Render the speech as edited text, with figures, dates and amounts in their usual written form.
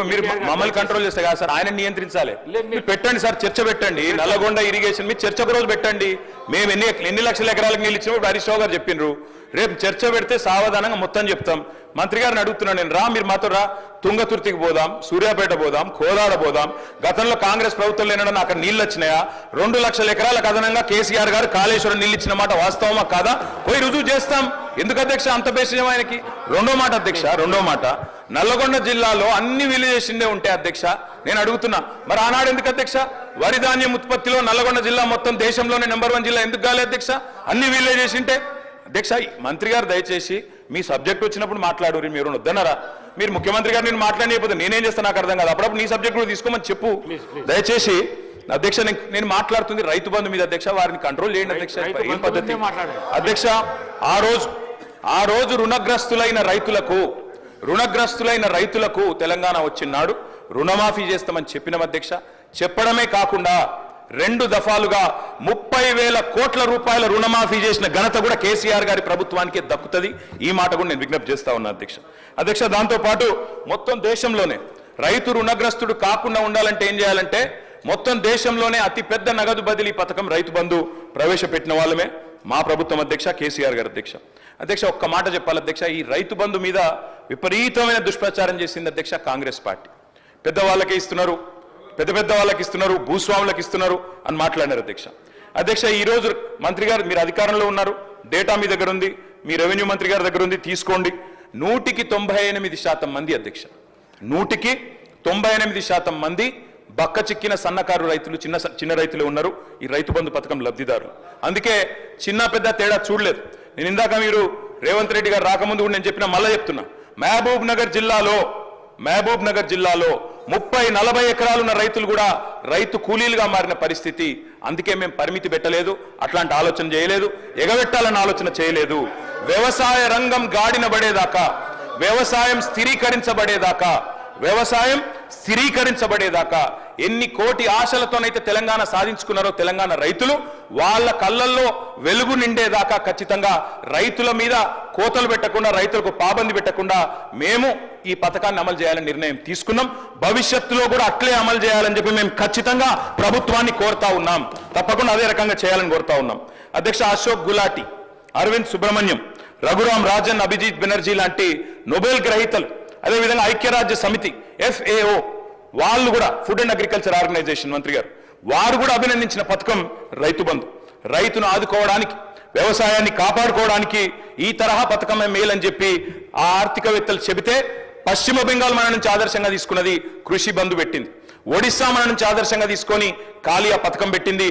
మీరు మమ్మల్ని కంట్రోల్ చేస్తే కదా సార్, ఆయన నియంత్రించాలి. మీరు పెట్టండి సార్, చర్చ పెట్టండి. నల్లగొండ ఇరిగేషన్ మీద చర్చ ఒక రోజు పెట్టండి. మేము ఎన్ని లక్షల ఎకరాలకు నీళ్ళు ఇచ్చినప్పుడు హరీష్ రావు గారు చెప్పిండ్రు, రేపు చర్చ పెడితే సావధానంగా మొత్తం చెప్తాం. మంత్రి గారిని అడుగుతున్నాను నేను, మీరు మాతో రా, తుంగతుర్తికి పోదాం, సూర్యాపేట పోదాం, కోదాడ పోదాం. గతంలో కాంగ్రెస్ ప్రభుత్వం లేనన్నా అక్కడ నీళ్ళు వచ్చినాయా? 2 లక్షల ఎకరాలకు అదనంగా కేసీఆర్ గారు కాళేశ్వరం నీళ్ళు ఇచ్చిన మాట వాస్తవమా కాదా? పోయి రుజువు చేస్తాం. ఎందుకు అధ్యక్ష అంత బేసిజం ఆయనకి? రెండో మాట అధ్యక్ష, రెండో మాట, నల్లగొండ జిల్లాలో అన్ని విలేజెసిందే ఉంటాయి అధ్యక్ష. నేను అడుగుతున్నా, మరి ఆనాడు ఎందుకు అధ్యక్ష వరి ధాన్యం ఉత్పత్తిలో నల్లగొండ జిల్లా మొత్తం దేశంలోనే నెంబర్ 1 జిల్లా ఎందుకు కాలే అధ్యక్ష? అన్ని విలేజెసింటే అధ్యక్ష. మంత్రి గారు దయచేసి మీ సబ్జెక్ట్ వచ్చినప్పుడు మాట్లాడు. మీరు వద్దన్నారా? మీరు ముఖ్యమంత్రి గారు నేను మాట్లాడలేకపోతే నేనేం చేస్తాను నాకు అర్థం కాదు. అప్పుడప్పుడు నీ సబ్జెక్ట్ కూడా తీసుకోమని చెప్పు దయచేసి. అధ్యక్ష నేను రైతు బంధు మీద అధ్యక్ష, వారిని కంట్రోల్ చేయండి అధ్యక్ష. ఏం పద్ధతి అధ్యక్ష? ఆ రోజు రుణగ్రస్తులైన రైతులకు తెలంగాణ వచ్చినాడు రుణమాఫీ చేస్తామని చెప్పిన అధ్యక్ష. చెప్పడమే కాకుండా 2 దఫాలుగా 30,000 కోట్ల రూపాయల రుణమాఫీ చేసిన ఘనత కూడా కేసీఆర్ గారి ప్రభుత్వానికి దక్కుతుంది. ఈ మాట కూడా నేను విజ్ఞప్తి చేస్తా ఉన్నా అధ్యక్ష. దాంతోపాటు మొత్తం దేశంలోనే రైతు రుణగ్రస్తుడు కాకుండా ఉండాలంటే ఏం చేయాలంటే, మొత్తం దేశంలోనే అతిపెద్ద నగదు బదిలీ పథకం రైతు బంధు ప్రవేశపెట్టిన వాళ్ళమే మా ప్రభుత్వం అధ్యక్ష, కేసీఆర్ గారు అధ్యక్ష. ఒక్క మాట చెప్పాలి అధ్యక్ష, ఈ రైతు బంధు మీద విపరీతమైన దుష్ప్రచారం చేసింది అధ్యక్ష కాంగ్రెస్ పార్టీ. పెద్దవాళ్ళకే ఇస్తున్నారు, పెద్ద వాళ్ళకి ఇస్తున్నారు, భూస్వాములకు ఇస్తున్నారు అని మాట్లాడినారు అధ్యక్ష. ఈ రోజు మంత్రి గారు మీరు అధికారంలో ఉన్నారు, డేటా మీ దగ్గర ఉంది, మీ రెవెన్యూ మంత్రి గారి దగ్గర ఉంది, తీసుకోండి. 100% మంది అధ్యక్ష, 100% మంది బక్క చిక్కిన సన్నకారు రైతులు, చిన్న రైతులు ఉన్నారు ఈ రైతు బంధు పథకం లబ్ధిదారులు. అందుకే చిన్న పెద్ద తేడా చూడలేదు. నేను ఇందాక మీరు రేవంత్ రెడ్డి గారు రాకముందు కూడా నేను చెప్పిన, మళ్ళీ చెప్తున్నా, మహబూబ్ నగర్ జిల్లాలో 30-40 ఎకరాలున్న రైతులు కూడా రైతు కూలీలుగా మారిన పరిస్థితి. అందుకే మేము పరిమితి పెట్టలేదు, అట్లాంటి ఆలోచన చేయలేదు, ఎగబెట్టాలన్న ఆలోచన చేయలేదు. వ్యవసాయ రంగం గాడిన పడేదాకా, వ్యవసాయం స్థిరీకరించబడేదాకా ఎన్ని కోటి ఆశలతోనైతే తెలంగాణ సాధించుకున్నారో తెలంగాణ రైతులు, వాళ్ళ కళ్ళల్లో వెలుగు నిండేదాకా ఖచ్చితంగా రైతుల మీద కోతలు పెట్టకుండా, రైతులకు పాబంది పెట్టకుండా మేము ఈ పథకాన్ని అమలు చేయాలని నిర్ణయం తీసుకున్నాం. భవిష్యత్తులో కూడా అట్లే అమలు చేయాలని చెప్పి మేము ఖచ్చితంగా ప్రభుత్వాన్ని కోరుతా ఉన్నాం. తప్పకుండా అదే రకంగా చేయాలని కోరుతా ఉన్నాం అధ్యక్ష. అశోక్ గులాటి, అరవింద్ సుబ్రహ్మణ్యం, రఘురామ్ రాజన్, అభిజిత్ బెనర్జీ లాంటి నోబెల్ గ్రహీతలు, అదేవిధంగా ఐక్యరాజ్య సమితి FAO వాళ్ళు కూడా, ఫుడ్ అండ్ అగ్రికల్చర్ ఆర్గనైజేషన్ మంత్రి గారు, వారు కూడా అభినందించిన పథకం రైతు బంధు. రైతును ఆదుకోవడానికి, వ్యవసాయాన్ని కాపాడుకోవడానికి ఈ తరహా పథకమే మేలని చెప్పి ఆ ఆర్థికవేత్తలు చెబితే, పశ్చిమ బెంగాల్ మన నుంచి ఆదర్శంగా తీసుకున్నది కృషి బంధు పెట్టింది. ఒడిశా మన నుంచి ఆదర్శంగా తీసుకొని కాళియా పథకం పెట్టింది.